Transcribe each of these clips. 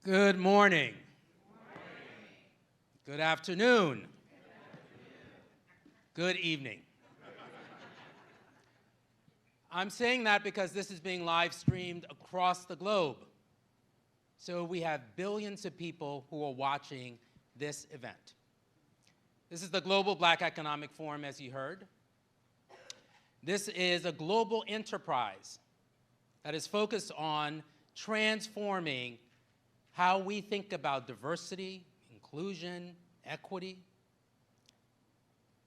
Good morning. Good afternoon. Good evening. I'm saying that because this is being live streamed across the globe. So we have billions of people who are watching this event. This is the Global Black Economic Forum, as you heard. This is a global enterprise that is focused on transforming how we think about diversity, inclusion, equity.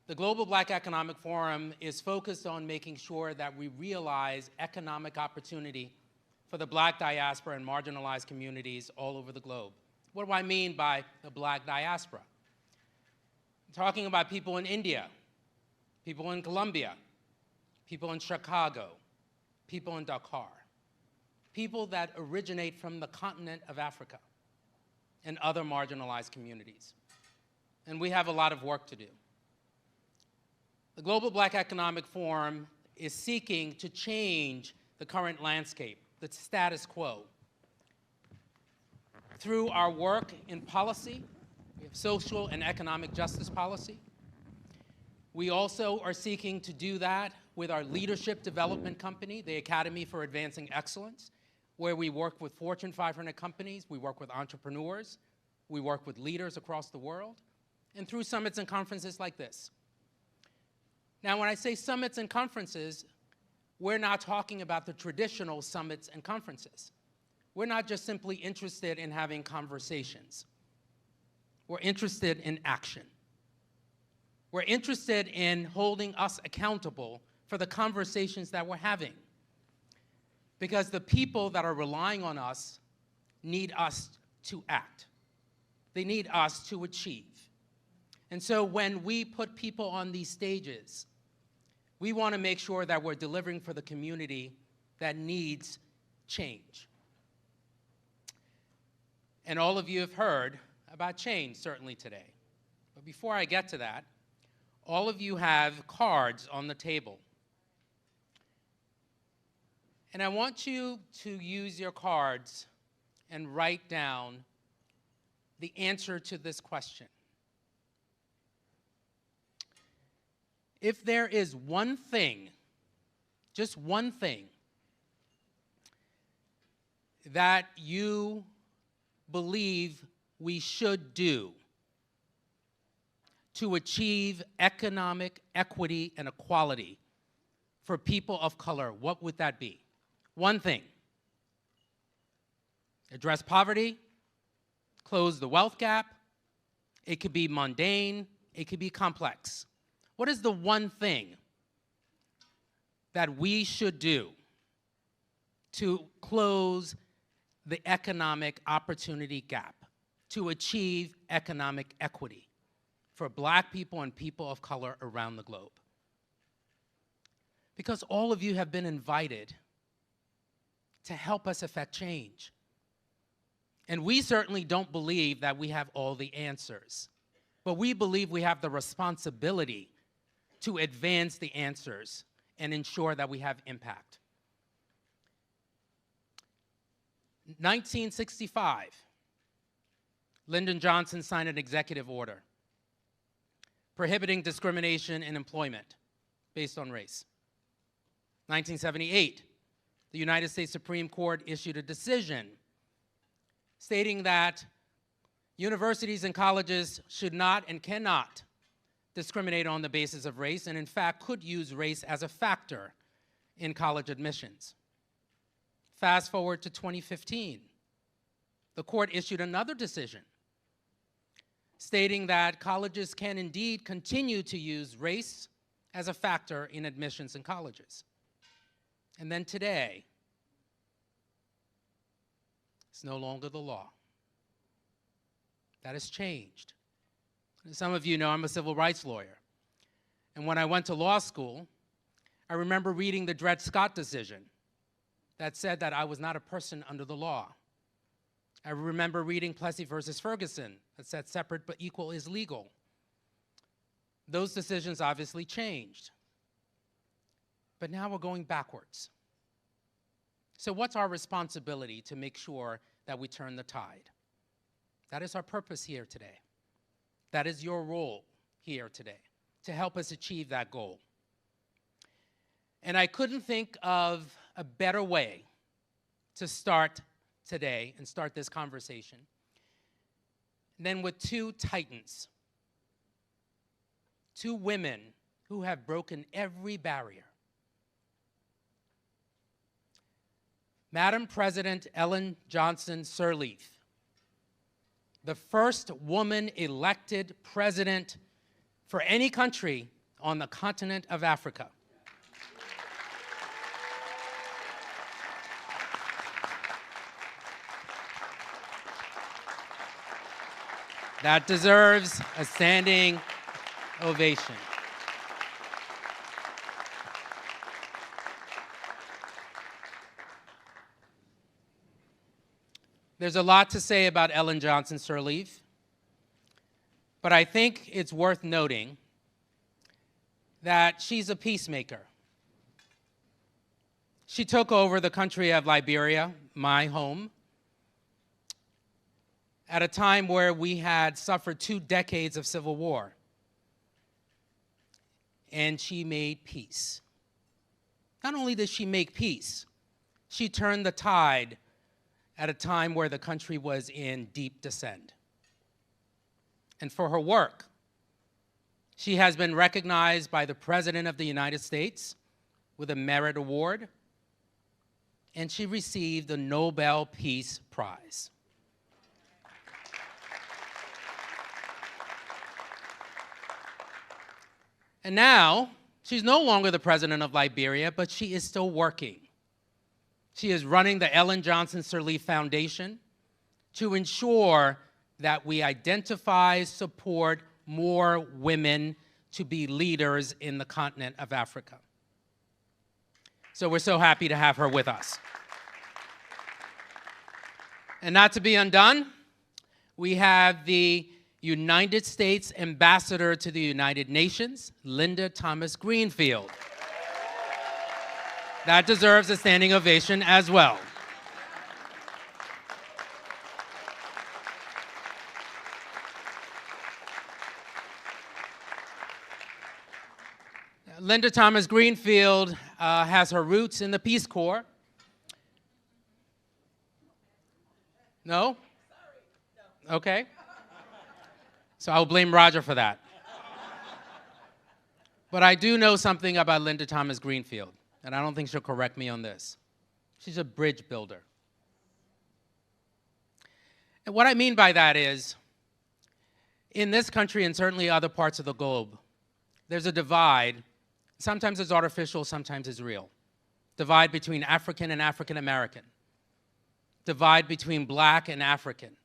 The Global Black Economic Forum is focused on making sure that we realize economic opportunity for the Black diaspora and marginalized communities all over the globe. What do I mean by the Black diaspora? I'm talking about people in India, people in Colombia, people in Chicago, people in Dakar, people that originate from the continent of Africa and other marginalized communities. And we have a lot of work to do. The Global Black Economic Forum is seeking to change the current landscape, the status quo. Through our work in policy, we have social and economic justice policy. We also are seeking to do that with our leadership development company, the Academy for Advancing Excellence, where we work with Fortune 500 companies, we work with entrepreneurs, we work with leaders across the world, and through summits and conferences like this. Now, when I say summits and conferences, we're not talking about the traditional summits and conferences. We're not just simply interested in having conversations. We're interested in action. We're interested in holding us accountable for the conversations that we're having. Because the people that are relying on us need us to act. They need us to achieve. And so when we put people on these stages, we want to make sure that we're delivering for the community that needs change. And all of you have heard about change, certainly today. But before I get to that, all of you have cards on the table. And I want you to use your cards and write down the answer to this question. If there is one thing, just one thing, that you believe we should do to achieve economic equity and equality for people of color, what would that be? One thing. Address poverty, close the wealth gap. It could be mundane, it could be complex. What is the one thing that we should do to close the economic opportunity gap, to achieve economic equity for Black people and people of color around the globe? Because all of you have been invited to help us affect change. And we certainly don't believe that we have all the answers, but we believe we have the responsibility to advance the answers and ensure that we have impact. 1965, Lyndon Johnson signed an executive order prohibiting discrimination in employment based on race. 1978, the United States Supreme Court issued a decision stating that universities and colleges should not and cannot discriminate on the basis of race, and in fact could use race as a factor in college admissions. Fast forward to 2015, the court issued another decision stating that colleges can indeed continue to use race as a factor in admissions in colleges. And then today, it's no longer the law. That has changed. Some of you know I'm a civil rights lawyer. And when I went to law school, I remember reading the Dred Scott decision that said that I was not a person under the law. I remember reading Plessy versus Ferguson that said separate but equal is legal. Those decisions obviously changed. But now we're going backwards. So what's our responsibility to make sure that we turn the tide? That is our purpose here today. That is your role here today, to help us achieve that goal. And I couldn't think of a better way to start today and start this conversation than with two titans, two women who have broken every barrier. Madam President Ellen Johnson Sirleaf, the first woman elected president for any country on the continent of Africa. That deserves a standing ovation. There's a lot to say about Ellen Johnson Sirleaf, but I think it's worth noting that she's a peacemaker. She took over the country of Liberia, my home, at a time where we had suffered 2 decades of civil war. And she made peace. Not only did she make peace, she turned the tide at a time where the country was in deep descent. And for her work, she has been recognized by the President of the United States with a Merit Award, and she received the Nobel Peace Prize. And now, she's no longer the president of Liberia, but she is still working. She is running the Ellen Johnson Sirleaf Foundation to ensure that we identify, support more women to be leaders in the continent of Africa. So we're so happy to have her with us. And not to be undone, we have the United States Ambassador to the United Nations, Linda Thomas Greenfield. That deserves a standing ovation as well. Linda Thomas Greenfield has her roots in the Peace Corps. No? Okay. So I'll blame Roger for that. But I do know something about Linda Thomas Greenfield, and I don't think she'll correct me on this. She's a bridge builder. And what I mean by that is, in this country and certainly other parts of the globe, there's a divide. Sometimes it's artificial, sometimes it's real. Divide between African and African American. Divide between Black and African.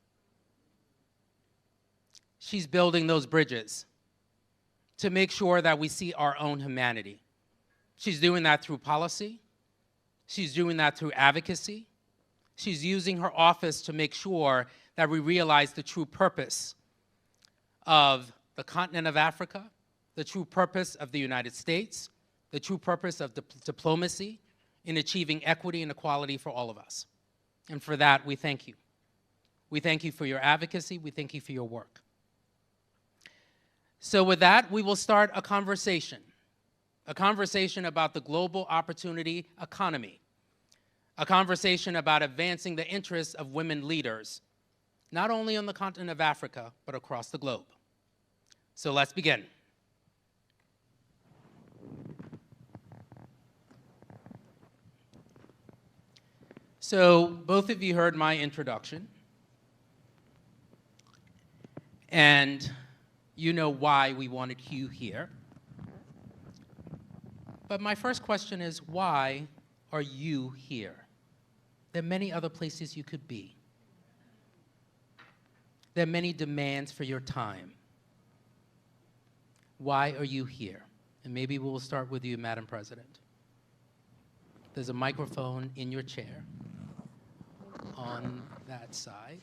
She's building those bridges to make sure that we see our own humanity. She's doing that through policy. She's doing that through advocacy. She's using her office to make sure that we realize the true purpose of the continent of Africa, the true purpose of the United States, the true purpose of diplomacy in achieving equity and equality for all of us. And for that, we thank you. We thank you for your advocacy. We thank you for your work. So with that, we will start a conversation about the global opportunity economy, a conversation about advancing the interests of women leaders, not only on the continent of Africa, but across the globe. So let's begin. So both of you heard my introduction, and you know why we wanted you here. But my first question is, why are you here? There are many other places you could be. There are many demands for your time. Why are you here? And maybe we'll start with you, Madam President. There's a microphone in your chair on that side.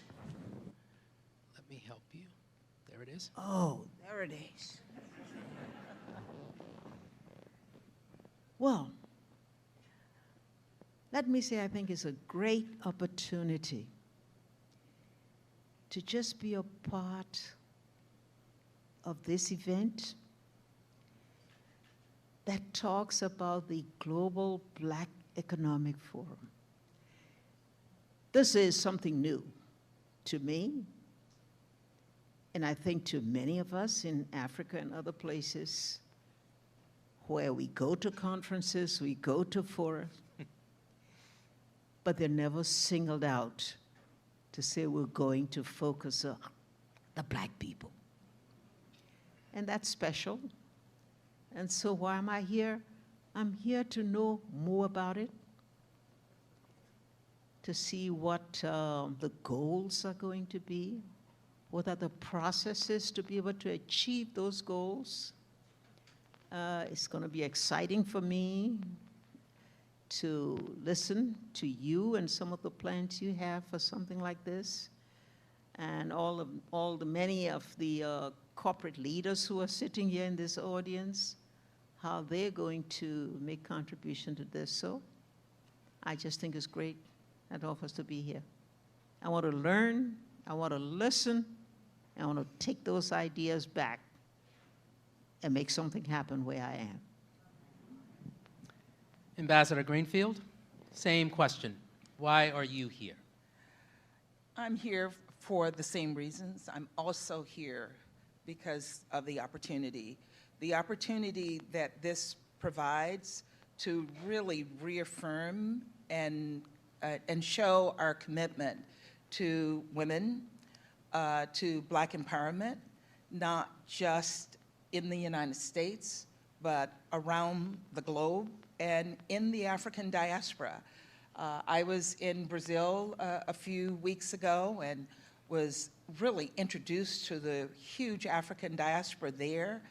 Let me help you. There it is. Oh, there it is. Well, let me say I think it's a great opportunity to just be a part of this event that talks about the Global Black Economic Forum. This is something new to me, and I think to many of us in Africa and other places where we go to conferences, we go to fora, but they're never singled out to say we're going to focus on the Black people. And that's special. And so why am I here? I'm here to know more about it, to see what the goals are going to be, what are the processes to be able to achieve those goals. It's going to be exciting for me to listen to you and some of the plans you have for something like this, and many of the corporate leaders who are sitting here in this audience, how they're going to make contribution to this. So I just think it's great at all of us to be here. I want to learn, I want to listen, I want to take those ideas back and make something happen where I am. Ambassador Greenfield, same question. Why are you here? I'm here for the same reasons. I'm also here because of the opportunity that this provides to really reaffirm and show our commitment to women, to Black empowerment, not just in the United States, but around the globe and in the African diaspora. I was in Brazil a few weeks ago and was really introduced to the huge African diaspora there.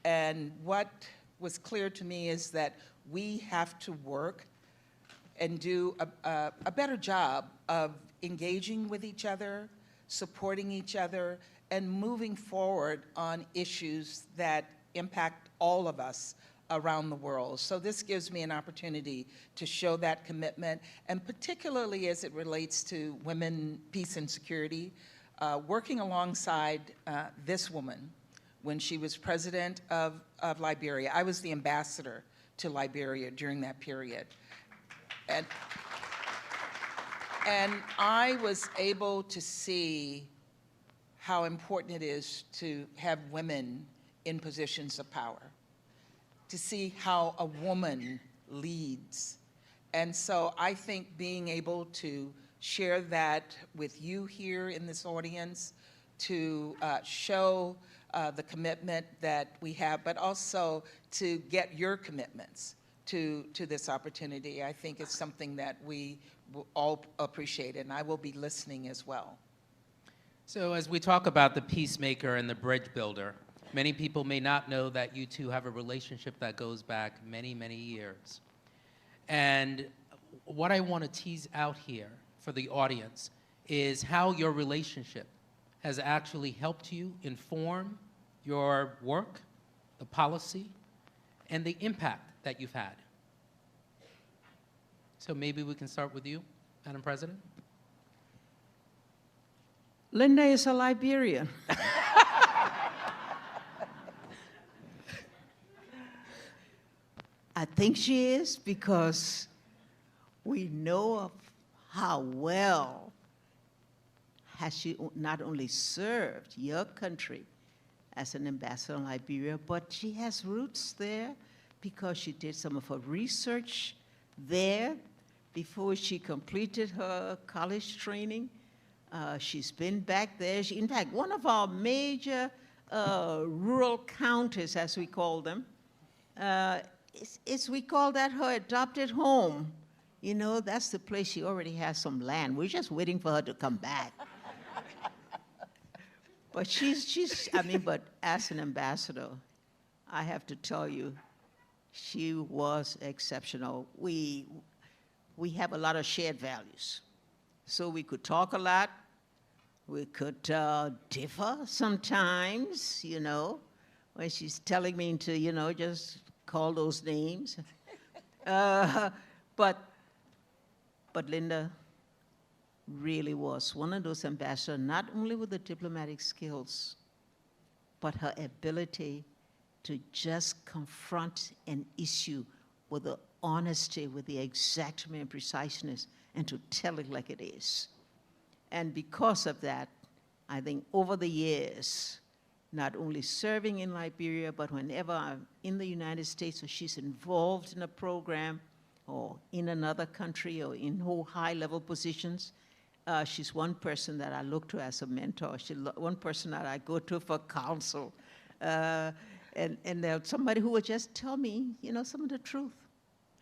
And what was clear to me is that we have to work and do a better job of engaging with each other, supporting each other, and moving forward on issues that impact all of us around the world. So this gives me an opportunity to show that commitment, and particularly as it relates to women, peace, and security, working alongside this woman when she was president of Liberia. I was the ambassador to Liberia during that period. And I was able to see how important it is to have women in positions of power, to see how a woman leads. And so I think being able to share that with you here in this audience, to show the commitment that we have, but also to get your commitments to this opportunity, I think is something that we all appreciate, and I will be listening as well. So as we talk about the peacemaker and the bridge builder, many people may not know that you two have a relationship that goes back many, many years. And what I want to tease out here for the audience is how your relationship has actually helped you inform your work, the policy, and the impact that you've had. So maybe we can start with you, Madam President. Linda is a Liberian. I think she is, because we know of how well has she not only served your country as an ambassador in Liberia, but she has roots there because she did some of her research there before she completed her college training. She's been back there. In fact, one of our major rural counties, as we call them, we call that her adopted home. You know, that's the place she already has some land. We're just waiting for her to come back. But but as an ambassador, I have to tell you, she was exceptional. We have a lot of shared values. So we could talk a lot. We could differ sometimes, you know, when she's telling me to, you know, just call those names. But Linda, really was one of those ambassadors, not only with the diplomatic skills, but her ability to just confront an issue with the honesty, with the exactitude and preciseness, and to tell it like it is. And because of that, I think over the years, not only serving in Liberia, but whenever I'm in the United States or she's involved in a program or in another country or in high-level positions, she's one person that I look to as a mentor. She's one person that I go to for counsel. And there's somebody who would just tell me, some of the truth.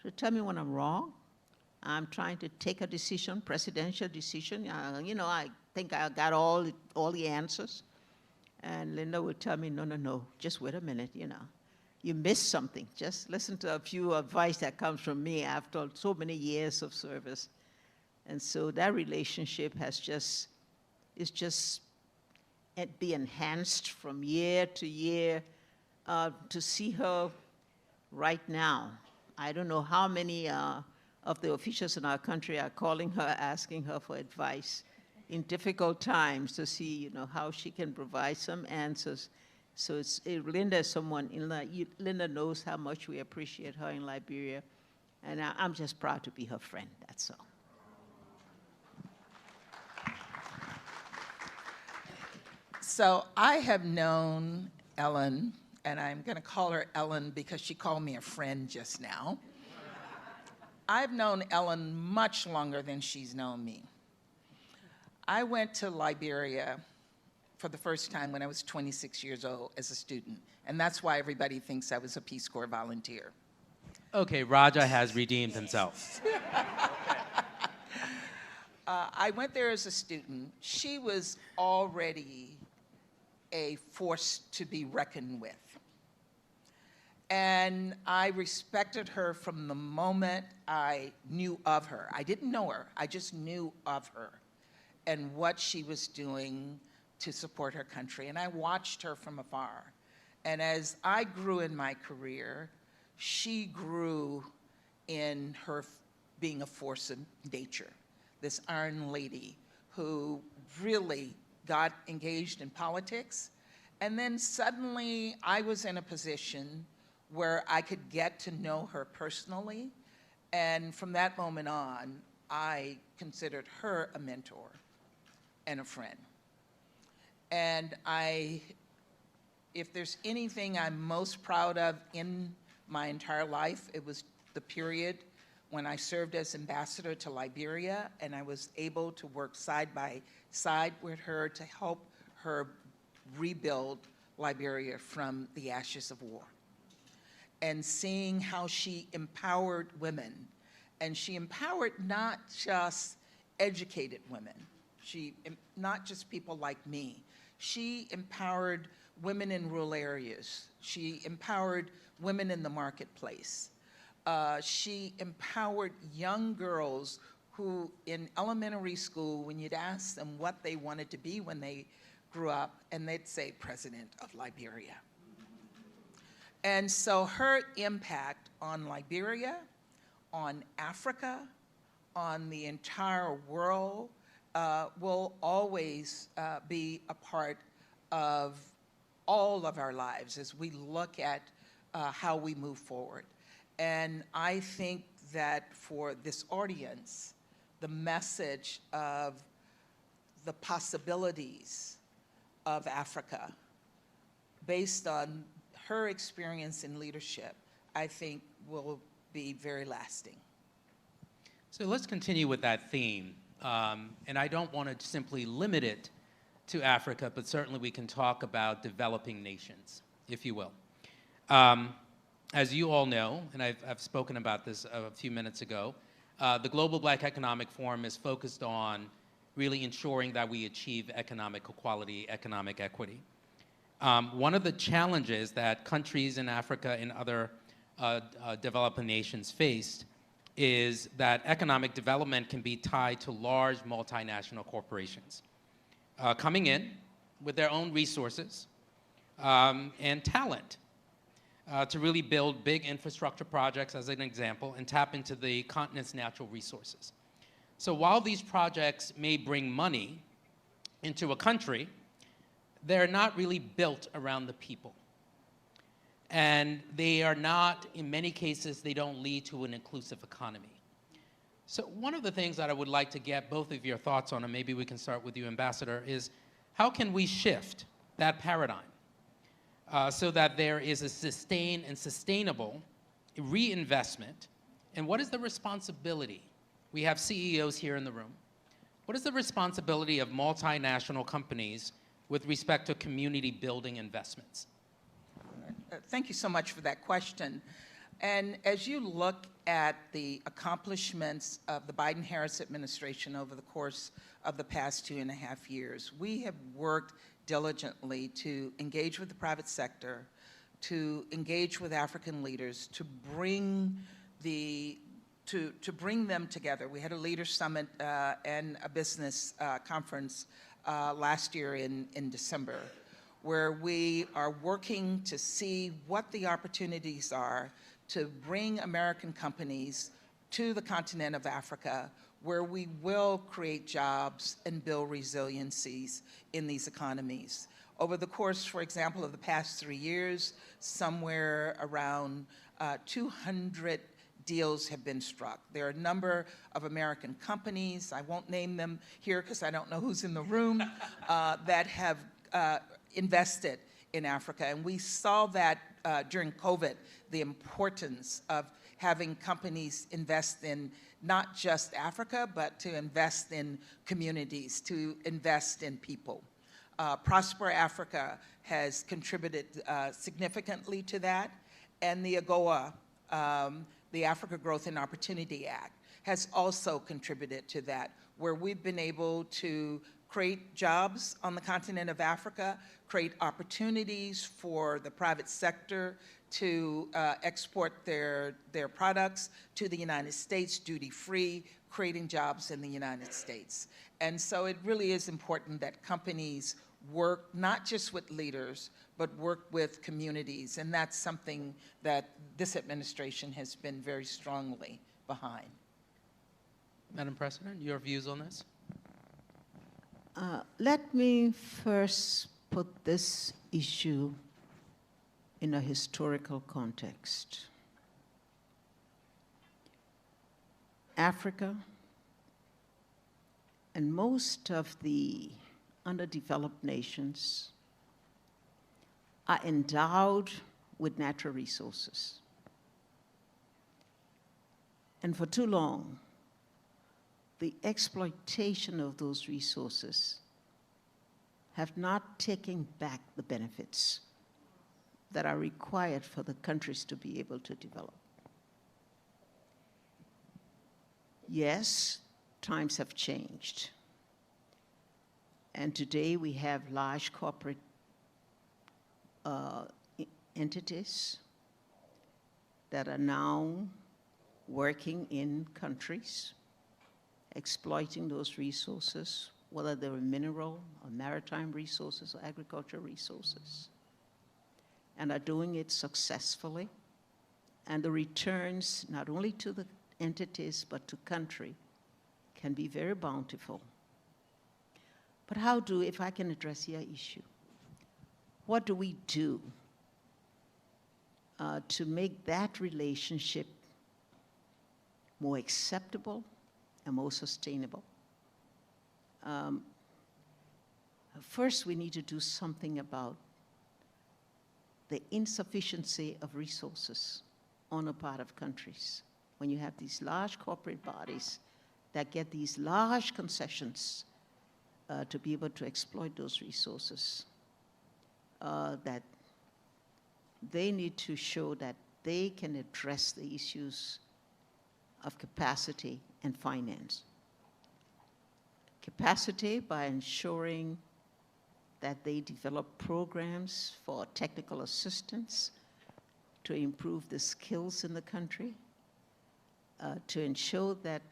She'll tell me when I'm wrong. I'm trying to take a decision, presidential decision. I think I got all the answers. And Linda would tell me, no, just wait a minute, You missed something. Just listen to a few advice that comes from me after so many years of service. And so that relationship is just be enhanced from year to year. To see her right now, I don't know how many of the officials in our country are calling her, asking her for advice in difficult times to see, how she can provide some answers. So Linda is someone, Linda knows how much we appreciate her in Liberia, and I'm just proud to be her friend, that's all. So I have known Ellen, and I'm going to call her Ellen because she called me a friend just now. I've known Ellen much longer than she's known me. I went to Liberia for the first time when I was 26 years old as a student, and that's why everybody thinks I was a Peace Corps volunteer. Okay, Raja has redeemed himself. I went there as a student. She was already a force to be reckoned with. And I respected her from the moment I knew of her. I didn't know her, I just knew of her and what she was doing to support her country. And I watched her from afar. And as I grew in my career, she grew in her being a force of nature, this Iron Lady who really got engaged in politics. And then suddenly I was in a position where I could get to know her personally. And from that moment on, I considered her a mentor and a friend. And if there's anything I'm most proud of in my entire life, it was the period when I served as ambassador to Liberia, and I was able to work side by side with her to help her rebuild Liberia from the ashes of war. And seeing how she empowered women, and she empowered not just educated women, not just people like me. She empowered women in rural areas. She empowered women in the marketplace. She empowered young girls who in elementary school, when you'd ask them what they wanted to be when they grew up, and they'd say President of Liberia. And so her impact on Liberia, on Africa, on the entire world will always be a part of all of our lives as we look at how we move forward. And I think that for this audience, the message of the possibilities of Africa, based on her experience in leadership, I think will be very lasting. So let's continue with that theme. And I don't want to simply limit it to Africa, but certainly we can talk about developing nations, if you will. As you all know, and I've spoken about this a few minutes ago, the Global Black Economic Forum is focused on really ensuring that we achieve economic equality, economic equity. One of the challenges that countries in Africa and other developing nations faced is that economic development can be tied to large multinational corporations coming in with their own resources and talent to really build big infrastructure projects, as an example, and tap into the continent's natural resources. So while these projects may bring money into a country, they're not really built around the people. And they are not, in many cases, they don't lead to an inclusive economy. So one of the things that I would like to get both of your thoughts on, and maybe we can start with you, Ambassador, is how can we shift that paradigm so that there is a sustained and sustainable reinvestment? And what is the responsibility? We have CEOs here in the room. What is the responsibility of multinational companies with respect to community building investments? Thank you so much for that question. And as you look at the accomplishments of the Biden-Harris administration over the course of the past 2.5 years, we have worked diligently to engage with the private sector, to engage with African leaders, to bring them together. We had a leader summit and a business conference last year in December, where we are working to see what the opportunities are to bring American companies to the continent of Africa, where we will create jobs and build resiliencies in these economies. Over the course, for example, of the past 3 years, somewhere around 200 deals have been struck. There are a number of American companies, I won't name them here because I don't know who's in the room, that have invested in Africa. And we saw that during COVID, the importance of having companies invest in not just Africa, but to invest in communities, to invest in people. Prosper Africa has contributed significantly to that, and the AGOA, the Africa Growth and Opportunity Act, has also contributed to that, where we've been able to create jobs on the continent of Africa, create opportunities for the private sector to export their products to the United States duty-free, creating jobs in the United States. And so it really is important that companies work not just with leaders, but work with communities. And that's something that this administration has been very strongly behind. Madam President, your views on this? Let me first put this issue in a historical context. Africa and most of the underdeveloped nations are endowed with natural resources. And for too long, the exploitation of those resources have not taken back the benefits that are required for the countries to be able to develop. Yes, times have changed. And today we have large corporate entities that are now working in countries, exploiting those resources, whether they're mineral or maritime resources or agricultural resources, and are doing it successfully. And the returns, not only to the entities, but to country, can be very bountiful. But if I can address your issue, what do we do to make that relationship more acceptable and more sustainable? First, we need to do something about the insufficiency of resources on the part of countries. When you have these large corporate bodies that get these large concessions to be able to exploit those resources, that they need to show that they can address the issues of capacity and finance. Capacity by ensuring that they develop programs for technical assistance to improve the skills in the country, to ensure that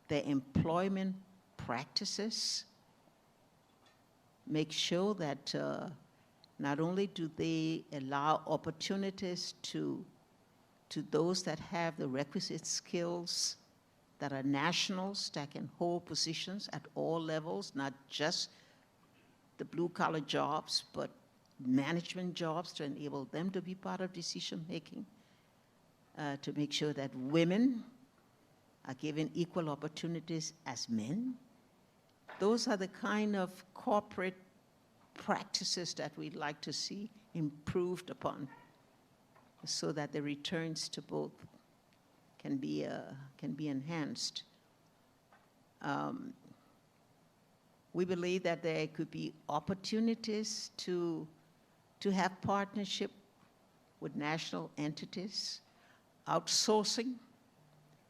their employment practices make sure that not only do they allow opportunities to those that have the requisite skills that are nationals that can hold positions at all levels, not just the blue-collar jobs, but management jobs to enable them to be part of decision-making, to make sure that women are given equal opportunities as men. Those are the kind of corporate practices that we'd like to see improved upon so that the returns to both can be enhanced. We believe that there could be opportunities to have partnership with national entities. Outsourcing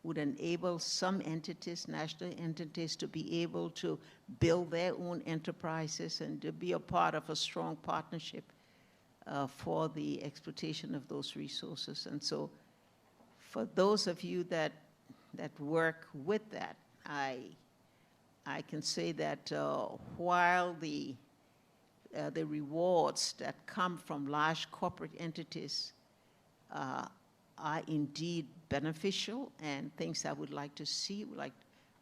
would enable some entities, national entities, to be able to build their own enterprises and to be a part of a strong partnership for the exploitation of those resources. And so for those of you that work with that, I can say that while the rewards that come from large corporate entities are indeed beneficial and things I would like to see,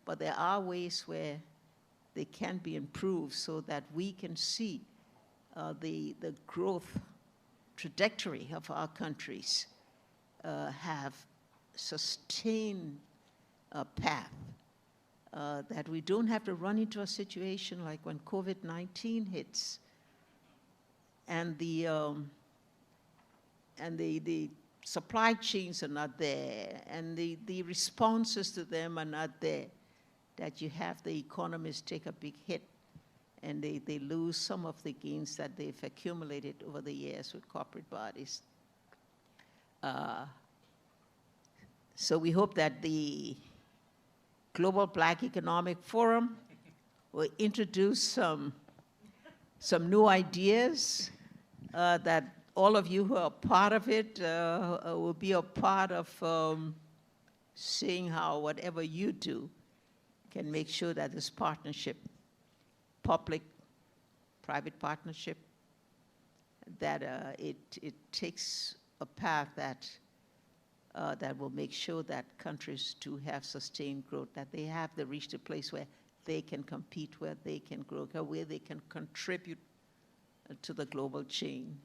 but there are ways where they can be improved so that we can see the growth trajectory of our countries have sustained a path, that we don't have to run into a situation like when COVID-19 hits and the supply chains are not there and the responses to them are not there, that you have the economists take a big hit and they lose some of the gains that they've accumulated over the years with corporate bodies. So we hope that the Global Black Economic Forum will introduce some new ideas that all of you who are part of it will be a part of seeing how whatever you do can make sure that this partnership, public-private partnership, that it takes a path that will make sure that countries do have sustained growth, that they have reached a place where they can compete, where they can grow, where they can contribute to the global chain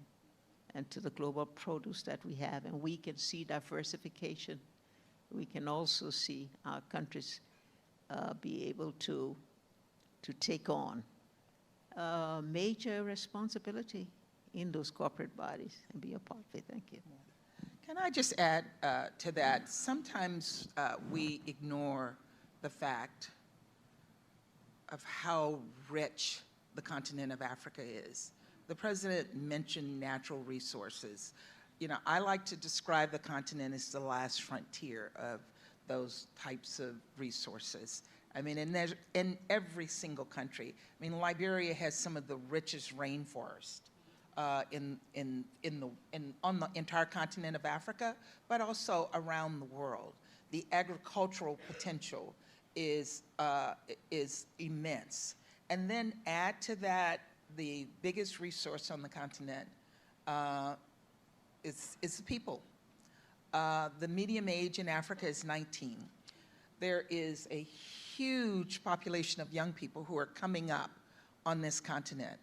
and to the global produce that we have. And we can see diversification. We can also see our countries be able to take on major responsibility in those corporate bodies and be a part of it. Thank you. Can I just add to that? Sometimes we ignore the fact of how rich the continent of Africa is. The president mentioned natural resources. You know, I like to describe the continent as the last frontier of those types of resources. I mean, in every single country. I mean, Liberia has some of the richest rainforest on the entire continent of Africa, but also around the world. The agricultural potential is immense. And then add to that the biggest resource on the continent is the people. The median age in Africa is 19. There is a huge population of young people who are coming up on this continent.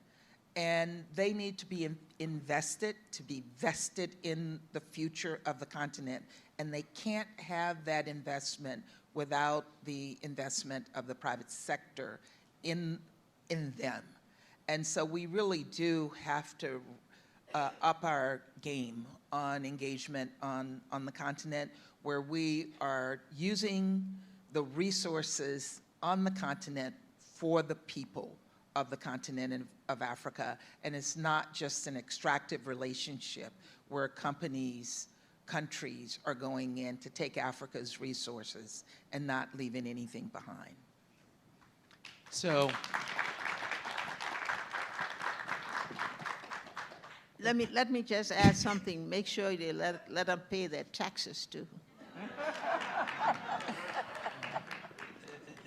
And they need to be invested, to be vested in the future of the continent. And they can't have that investment without the investment of the private sector in them. And so we really do have to up our game on engagement on the continent, where we are using the resources on the continent for the people of the continent of Africa. And it's not just an extractive relationship where countries are going in to take Africa's resources and not leaving anything behind. So let me just add something. Make sure they let them pay their taxes too.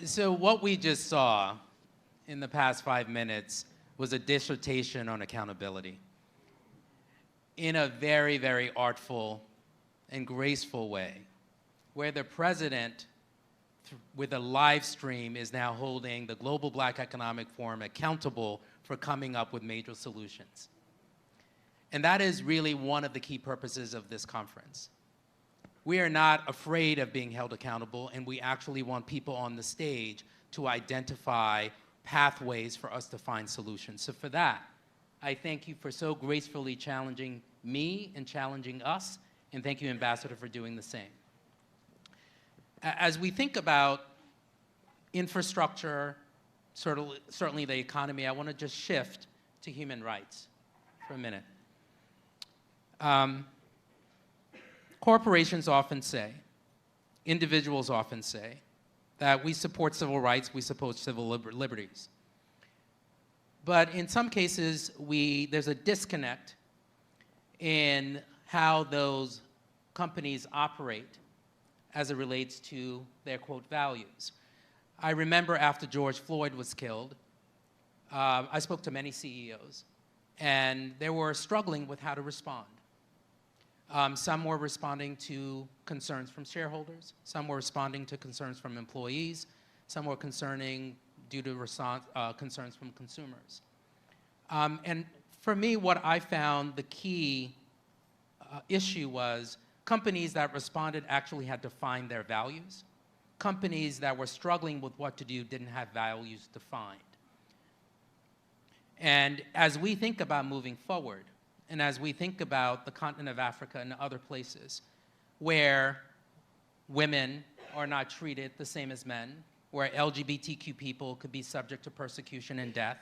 So what we just saw in the past 5 minutes was a dissertation on accountability in a very, very artful and graceful way, where the president with a live stream, is now holding the Global Black Economic Forum accountable for coming up with major solutions. And that is really one of the key purposes of this conference. We are not afraid of being held accountable, and we actually want people on the stage to identify pathways for us to find solutions. So for that, I thank you for so gracefully challenging me and challenging us, and thank you, Ambassador, for doing the same. As we think about infrastructure, certainly the economy, I want to just shift to human rights for a minute. Corporations often say, individuals often say, that we support civil rights, we support civil liberties. But in some cases, there's a disconnect in how those companies operate as it relates to their, quote, values. I remember after George Floyd was killed, I spoke to many CEOs, and they were struggling with how to respond. Some were responding to concerns from shareholders, some were responding to concerns from employees, some were concerning due to concerns from consumers. And for me, what I found the key issue was companies that responded actually had defined their values. Companies that were struggling with what to do didn't have values defined. And as we think about moving forward, and as we think about the continent of Africa and other places where women are not treated the same as men, where LGBTQ people could be subject to persecution and death,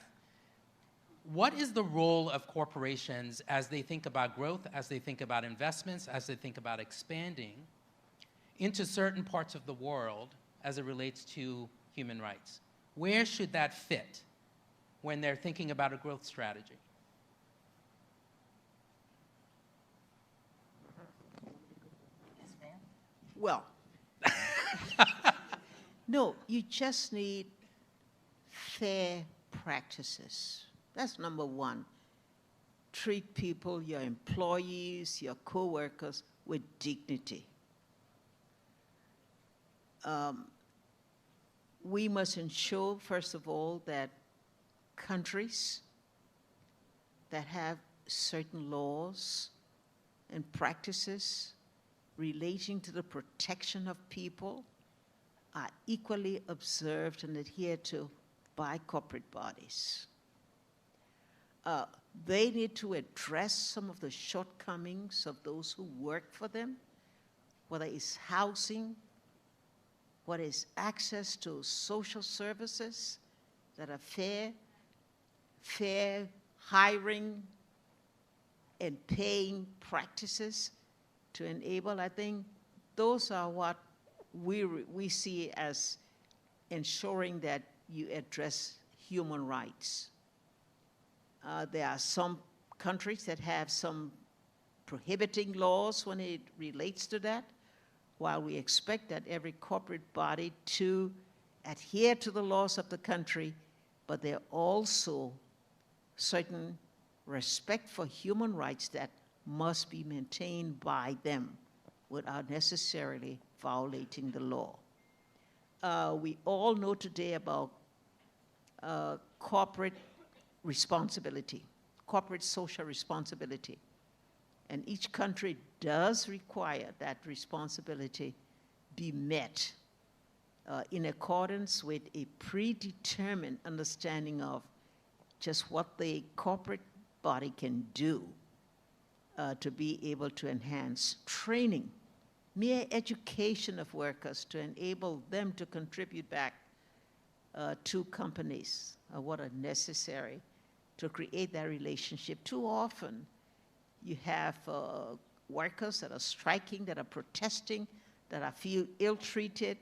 what is the role of corporations as they think about growth, as they think about investments, as they think about expanding into certain parts of the world as it relates to human rights? Where should that fit when they're thinking about a growth strategy? Well, no, you just need fair practices. That's number one. Treat people, your employees, your co-workers, with dignity. We must ensure, first of all, that countries that have certain laws and practices relating to the protection of people are equally observed and adhered to by corporate bodies. They need to address some of the shortcomings of those who work for them, whether it's housing, whether it's access to social services that are fair hiring and paying practices to enable. I think those are what we see as ensuring that you address human rights. There are some countries that have some prohibiting laws when it relates to that, while we expect that every corporate body to adhere to the laws of the country, but there are also certain respect for human rights that must be maintained by them without necessarily violating the law. We all know today about corporate responsibility, corporate social responsibility. And each country does require that responsibility be met in accordance with a predetermined understanding of just what the corporate body can do to be able to enhance training, mere education of workers to enable them to contribute back to companies what are necessary to create that relationship. Too often, you have workers that are striking, that are protesting, that are feel ill-treated.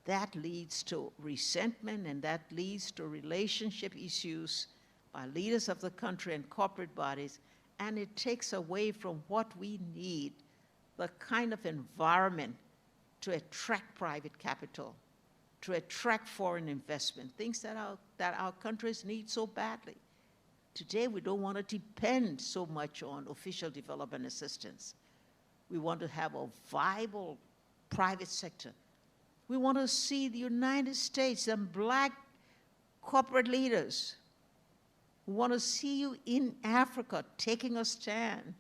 That leads to resentment, and that leads to relationship issues by leaders of the country and corporate bodies, and it takes away from what we need, the kind of environment to attract private capital, to attract foreign investment, things that our countries need so badly. Today, we don't want to depend so much on official development assistance. We want to have a viable private sector We want to see the United States and black corporate leaders. We want to see you in Africa taking a stand,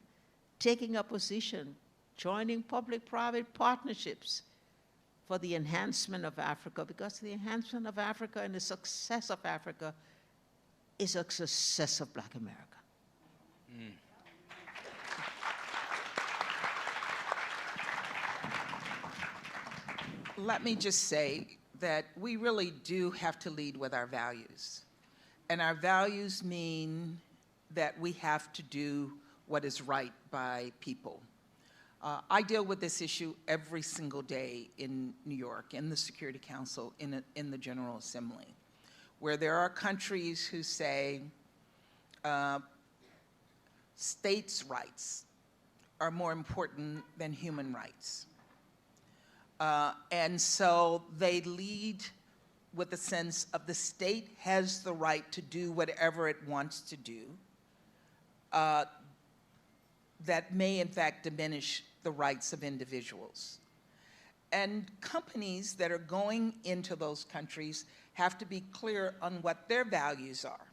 taking a position, joining public-private partnerships for the enhancement of Africa, because the enhancement of Africa and the success of Africa is a success of Black America. Let me just say that we really do have to lead with our values. And our values mean that we have to do what is right by people. I deal with this issue every single day in New York, in the Security Council, in the General Assembly, where there are countries who say states' rights are more important than human rights. And so they lead with the sense of the state has the right to do whatever it wants to do that may in fact diminish the rights of individuals. And companies that are going into those countries have to be clear on what their values are.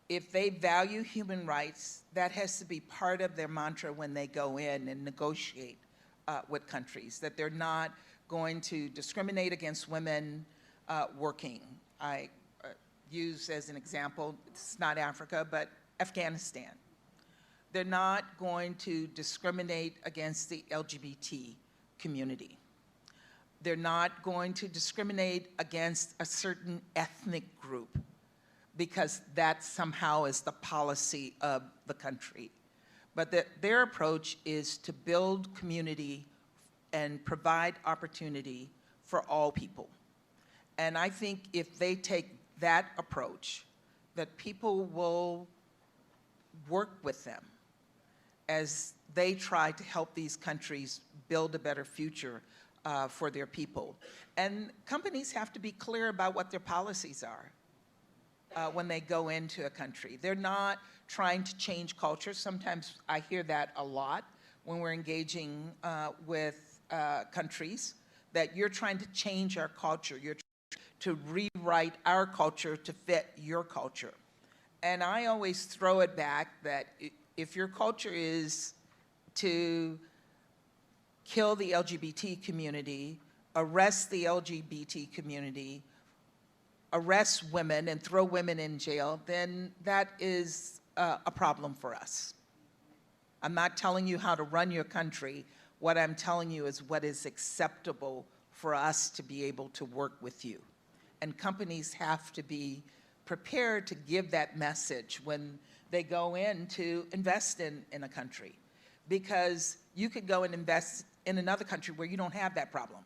If they value human rights, that has to be part of their mantra when they go in and negotiate with countries, that they're not going to discriminate against women working. I use as an example, it's not Africa, but Afghanistan. They're not going to discriminate against the LGBT community. They're not going to discriminate against a certain ethnic group because that somehow is the policy of the country. But their approach is to build community and provide opportunity for all people. And I think if they take that approach, that people will work with them as they try to help these countries build a better future for their people. And companies have to be clear about what their policies are when they go into a country. They're not trying to change culture. Sometimes I hear that a lot when we're engaging with countries, that you're trying to change our culture. You're trying to rewrite our culture to fit your culture. And I always throw it back that if your culture is to kill the LGBT community, arrest the LGBT community, arrest women and throw women in jail, then that is a problem for us. I'm not telling you how to run your country. What I'm telling you is what is acceptable for us to be able to work with you. And companies have to be prepared to give that message when they go in to invest in a country. Because you could go and invest in another country where you don't have that problem.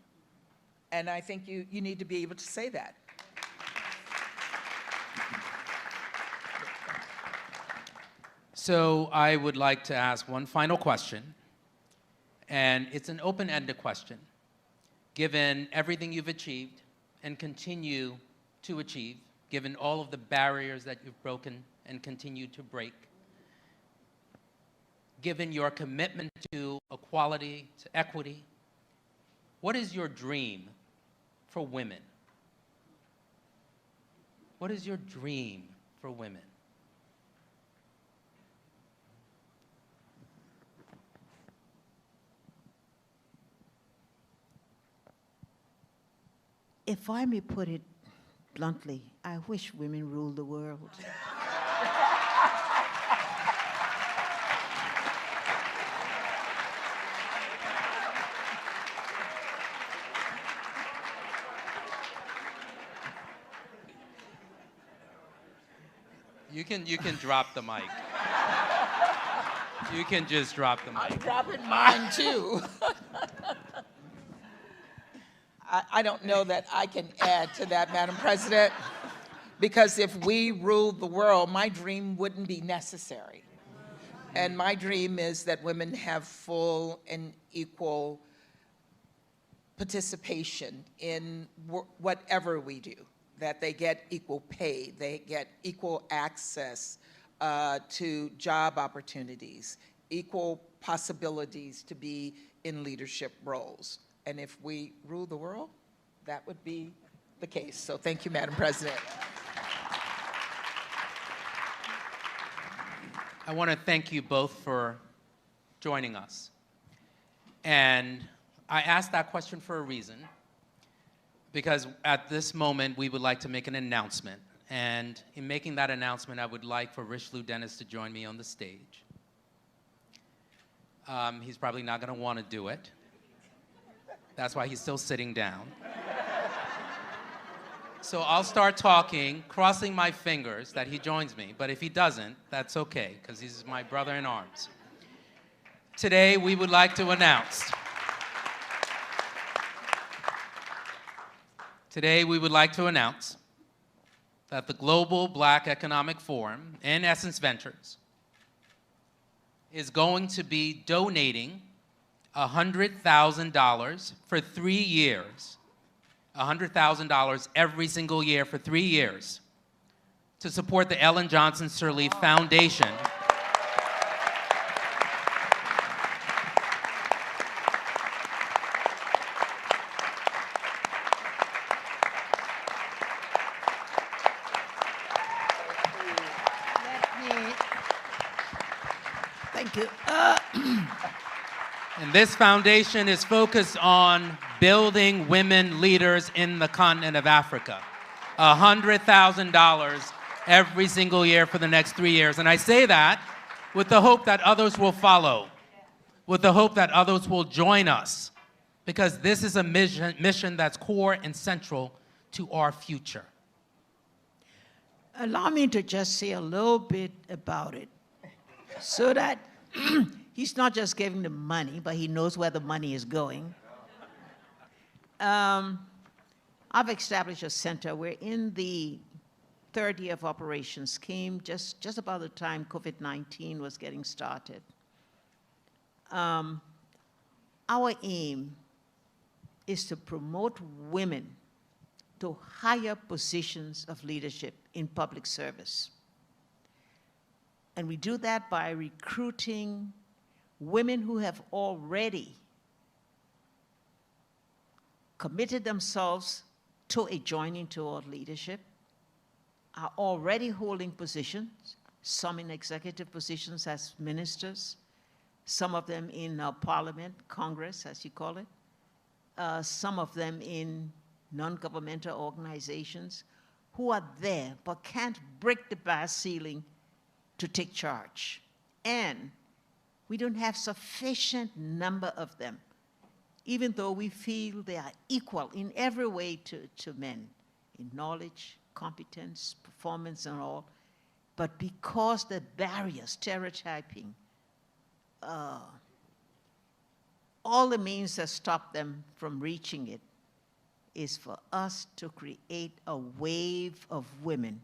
And I think you need to be able to say that. So I would like to ask one final question, and it's an open-ended question. Given everything you've achieved and continue to achieve, given all of the barriers that you've broken and continue to break, given your commitment to equality, to equity, what is your dream for women? What is your dream for women? If I may put it bluntly, I wish women ruled the world. You can drop the mic. You can just drop the mic. I'm dropping mine too. I don't know that I can add to that, Madam President, because if we ruled the world, my dream wouldn't be necessary. And my dream is that women have full and equal participation in whatever we do, that they get equal pay, they get equal access to job opportunities, equal possibilities to be in leadership roles. And if we rule the world, that would be the case. So thank you, Madam President. I want to thank you both for joining us. And I asked that question for a reason, because at this moment, we would like to make an announcement. And in making that announcement, I would like for Richelieu Dennis to join me on the stage. He's probably not going to want to do it. That's why he's still sitting down. So I'll start talking, crossing my fingers that he joins me. But if he doesn't, that's okay, because he's my brother in arms. Today, we would like to announce. Today, we would like to announce that the Global Black Economic Forum, in Essence Ventures, is going to be donating $100,000 for 3 years, $100,000 every single year for 3 years, to support the Ellen Johnson Sirleaf Foundation. Thank you. And this foundation is focused on building women leaders in the continent of Africa. $100,000 every single year for the next 3 years. And I say that with the hope that others will follow, with the hope that others will join us, because this is a mission that's core and central to our future. Allow me to just say a little bit about it, so that he's not just giving the money, but he knows where the money is going. I've established a center where in the third year of operations came just about the time COVID-19 was getting started. Our aim is to promote women to higher positions of leadership in public service. And we do that by recruiting women who have already committed themselves to a joining toward leadership, are already holding positions, some in executive positions as ministers, some of them in Parliament, Congress, as you call it, some of them in non-governmental organizations, who are there but can't break the glass ceiling to take charge. And we don't have sufficient number of them, even though we feel they are equal in every way to men, in knowledge, competence, performance, and all. But because the barriers, stereotyping, all the means that stop them from reaching it is for us to create a wave of women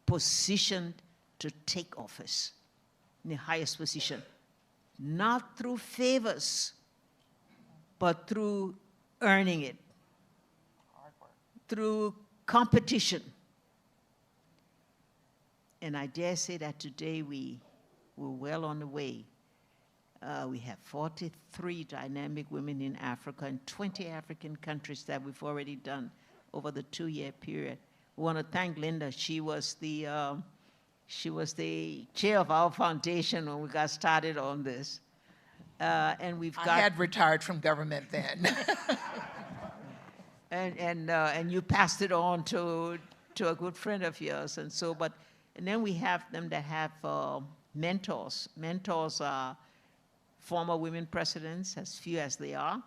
positioned to take office in the highest position, not through favors, but through earning it, through competition. And I dare say that today we're well on the way. We have 43 dynamic women in Africa and 20 African countries that we've already done over the 2-year period. We want to thank Linda. She was the chair of our foundation when we got started on this. And we've got— I had retired from government then. and you passed it on to a good friend of yours, and so, and then we have them that have mentors. Mentors are former women presidents, as few as they are,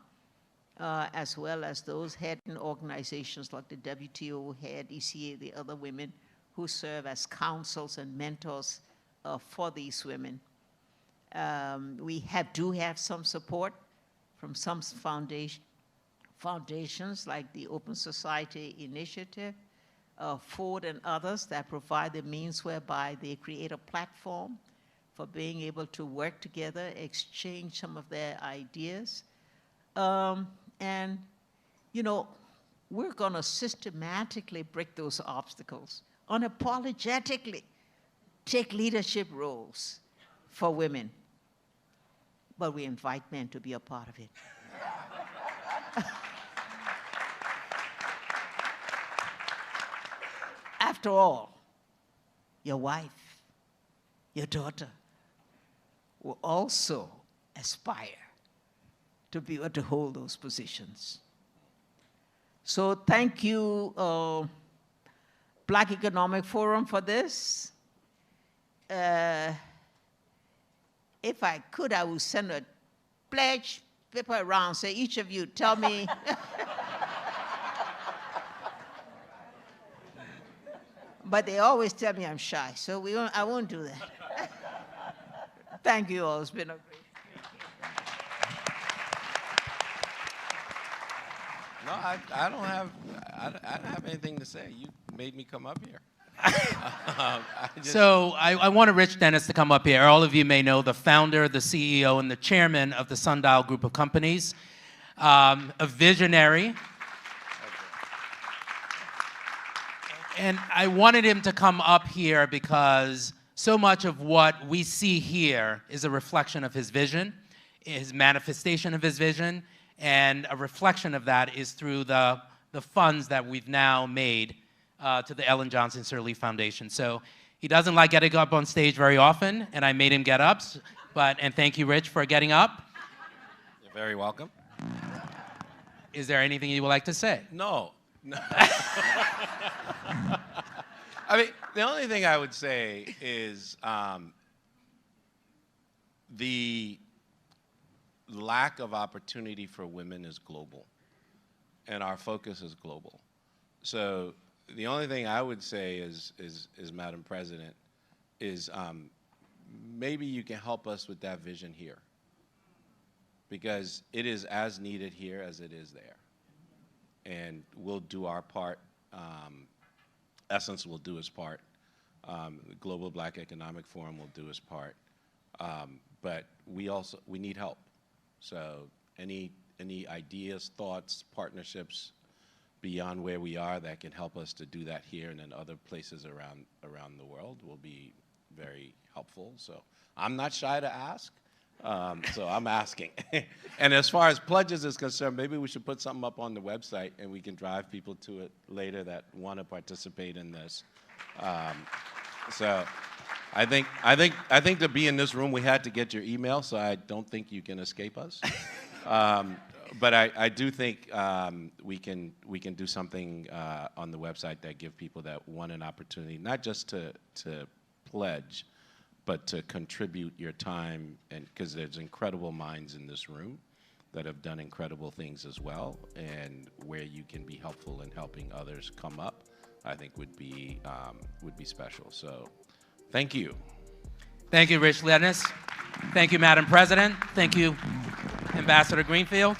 as well as those heading organizations like the WTO head, ECA, the other women who serve as counsels and mentors for these women. We do have some support from some foundations like the Open Society Initiative, Ford and others that provide the means whereby they create a platform for being able to work together, exchange some of their ideas. And, you know, we're going to systematically break those obstacles, unapologetically take leadership roles for women. But we invite men to be a part of it. After all, your wife, your daughter will also aspire to be able to hold those positions. So thank you, Black Economic Forum, for this. If I could, I would send a pledge paper around, say each of you tell me. But they always tell me I'm shy, so I won't do that. Thank you all. It's been a great. No, I don't have anything to say. You made me come up here. So I wanted Rich Dennis to come up here. All of you may know the founder, the CEO, and the chairman of the Sundial Group of Companies, a visionary. And I wanted him to come up here because so much of what we see here is a reflection of his vision, his manifestation of his vision, and a reflection of that is through the funds that we've now made to the Ellen Johnson Sirleaf Foundation. So he doesn't like getting up on stage very often, and I made him get up. And thank you, Rich, for getting up. You're very welcome. Is there anything you would like to say? No. I mean, the only thing I would say is the lack of opportunity for women is global, and our focus is global. So the only thing I would say is Madam President, is maybe you can help us with that vision here, because it is as needed here as it is there. And we'll do our part. Essence will do its part. The Global Black Economic Forum will do its part. But we need help. So any ideas, thoughts, partnerships beyond where we are that can help us to do that here and in other places around the world will be very helpful. So I'm not shy to ask. So I'm asking. And as far as pledges is concerned, maybe we should put something up on the website and we can drive people to it later that want to participate in this. So I think to be in this room, we had to get your email, so I don't think you can escape us. But I do think we can do something on the website that give people that want an opportunity, not just to pledge, but to contribute your time, and because there's incredible minds in this room that have done incredible things as well, and where you can be helpful in helping others come up, I think would be special. So, thank you. Thank you, Rich Dennis. Thank you, Madam President. Thank you, Ambassador Greenfield.